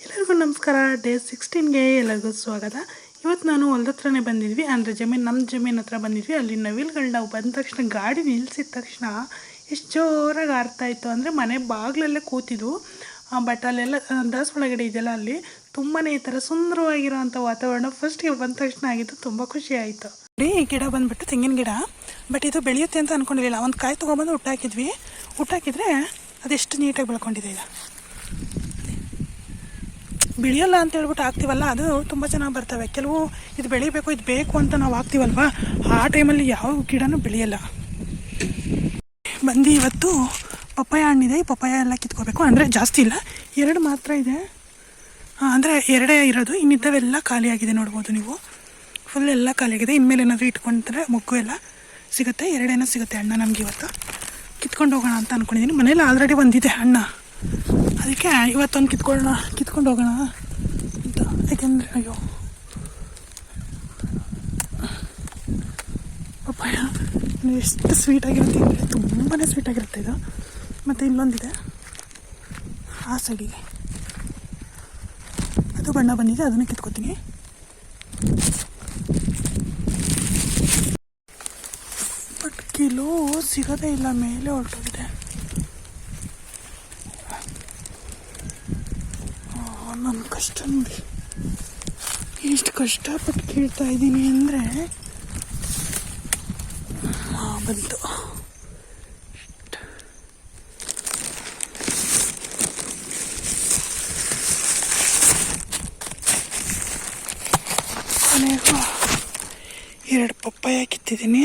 ಎಲ್ಲರಿಗೂ ನಮಸ್ಕಾರ. ಡೇ 16ಗೆ ಎಲ್ಲರಿಗೂ ಸ್ವಾಗತ. ಇವತ್ತು ನಾನು ಹೊಲದ ಹತ್ರನೇ ಬಂದಿದ್ವಿ, ಅಂದರೆ ನಮ್ಮ ಜಮೀನು ಹತ್ರ ಬಂದಿದ್ವಿ. ಅಲ್ಲಿ ನವಿಲುಗಳು ನಾವು ಬಂದ ತಕ್ಷಣ ಗಾಡಿ ನಿಲ್ಲಿಸಿದ ತಕ್ಷಣ ಎಷ್ಟು ಜೋರಾಗಿ ಆರ್ತಾಯಿತ್ತು ಅಂದರೆ ಮನೆ ಬಾಗಿಲಲ್ಲೇ ಕೂತಿದ್ವು. ಬಟ್ ಅಲ್ಲೆಲ್ಲ ದಾಸವಾಳ ಇದೆಯಲ್ಲ, ಅಲ್ಲಿ ತುಂಬಾ ಈ ಥರ ಸುಂದರವಾಗಿರೋವಂಥ ವಾತಾವರಣ ಫಸ್ಟಿಗೆ ಬಂದ ತಕ್ಷಣ ಆಗಿತ್ತು. ತುಂಬ ಖುಷಿ ಆಯಿತು. ಈ ಗಿಡ ಬಂದುಬಿಟ್ಟು ತೆಂಗಿನ ಗಿಡ. ಬಟ್ ಇದು ಬೆಳೆಯುತ್ತೆ ಅಂತ ಅಂದ್ಕೊಂಡಿರಲಿಲ್ಲ. ಒಂದು ಕಾಯಿ ತೊಗೊಬಂದು ಹುಟ್ಟಾಕಿದ್ರೆ ಅದೆಷ್ಟು ನೀಟಾಗಿ ಬೆಳ್ಕೊಂಡಿದೆ. ಇದು ಬೆಳೆಯಲ್ಲ ಅಂತ ಹೇಳ್ಬಿಟ್ಟು ಹಾಕ್ತೀವಲ್ಲ, ಅದು ತುಂಬ ಚೆನ್ನಾಗಿ ಬರ್ತವೆ. ಕೆಲವು ಇದು ಬೆಳಿಬೇಕು, ಇದು ಬೇಕು ಅಂತ ನಾವು ಹಾಕ್ತೀವಲ್ವ, ಆ ಟೈಮಲ್ಲಿ ಯಾವ ಗಿಡನೂ ಬೆಳೆಯಲ್ಲ. ಬಂದು ಇವತ್ತು ಪಪ್ಪಾಯ ಹಣ್ಣಿದೆ. ಈ ಪಪ್ಪಾಯ ಎಲ್ಲ ಕಿತ್ಕೋಬೇಕು. ಅಂದರೆ ಜಾಸ್ತಿ ಇಲ್ಲ, 2 ಮಾತ್ರ ಇದೆ. ಅಂದರೆ 2 ಇರೋದು, ಇನ್ನಿದ್ದವೆಲ್ಲ ಖಾಲಿಯಾಗಿದೆ. ನೋಡ್ಬೋದು ನೀವು, ಫುಲ್ ಎಲ್ಲ ಖಾಲಿಯಾಗಿದೆ. ಇನ್ಮೇಲೆ ಏನಾದರೂ ಇಟ್ಕೊಂಡ್ರೆ ಮೊಗ್ಗು ಎಲ್ಲ ಸಿಗುತ್ತೆ. 2 ಸಿಗುತ್ತೆ ಹಣ್ಣು ನಮಗೆ. ಇವತ್ತು ಕಿತ್ಕೊಂಡು ಹೋಗೋಣ ಅಂತ ಅಂದ್ಕೊಂಡಿದ್ದೀನಿ. ಮನೇಲಿ ಆಲ್ರೆಡಿ ಒಂದಿದೆ ಹಣ್ಣು, ಅದಕ್ಕೆ ಇವತ್ತೊಂದು ಕಿತ್ಕೊಂಡು ಹೋಗೋಣ ಅಂತ. ಯಾಕೆಂದರೆ ಅಯ್ಯೋ ಪಪ್ಪಾಯ ಎಷ್ಟು ಸ್ವೀಟಾಗಿರುತ್ತೆ ಅಂದರೆ ತುಂಬಾ ಸ್ವೀಟಾಗಿರುತ್ತೆ ಇದು. ಮತ್ತು ಇಲ್ಲೊಂದಿದೆ ಆ ಸೈಡಿಗೆ, ಅದು ಬಣ್ಣ ಬಂದಿದೆ, ಅದನ್ನು ಕಿತ್ಕೋತೀನಿ. ಬಟ್ ಕಿಲೋ ಸಿಗೋದೇ ಇಲ್ಲ, ಮೇಲೆ ಹೊರಟೋಗಿದೆ. ನನ್ನ ಕಷ್ಟ ನೋಡಿ, ಎಷ್ಟು ಕಷ್ಟಪಟ್ಟು ಕೇಳ್ತಾ ಇದ್ದೀನಿ ಅಂದರೆ ಬಂತು. ಕೊನೆಗೂ 2 ಪಪ್ಪಾಯ ಕಿತ್ತಿದ್ದೀನಿ.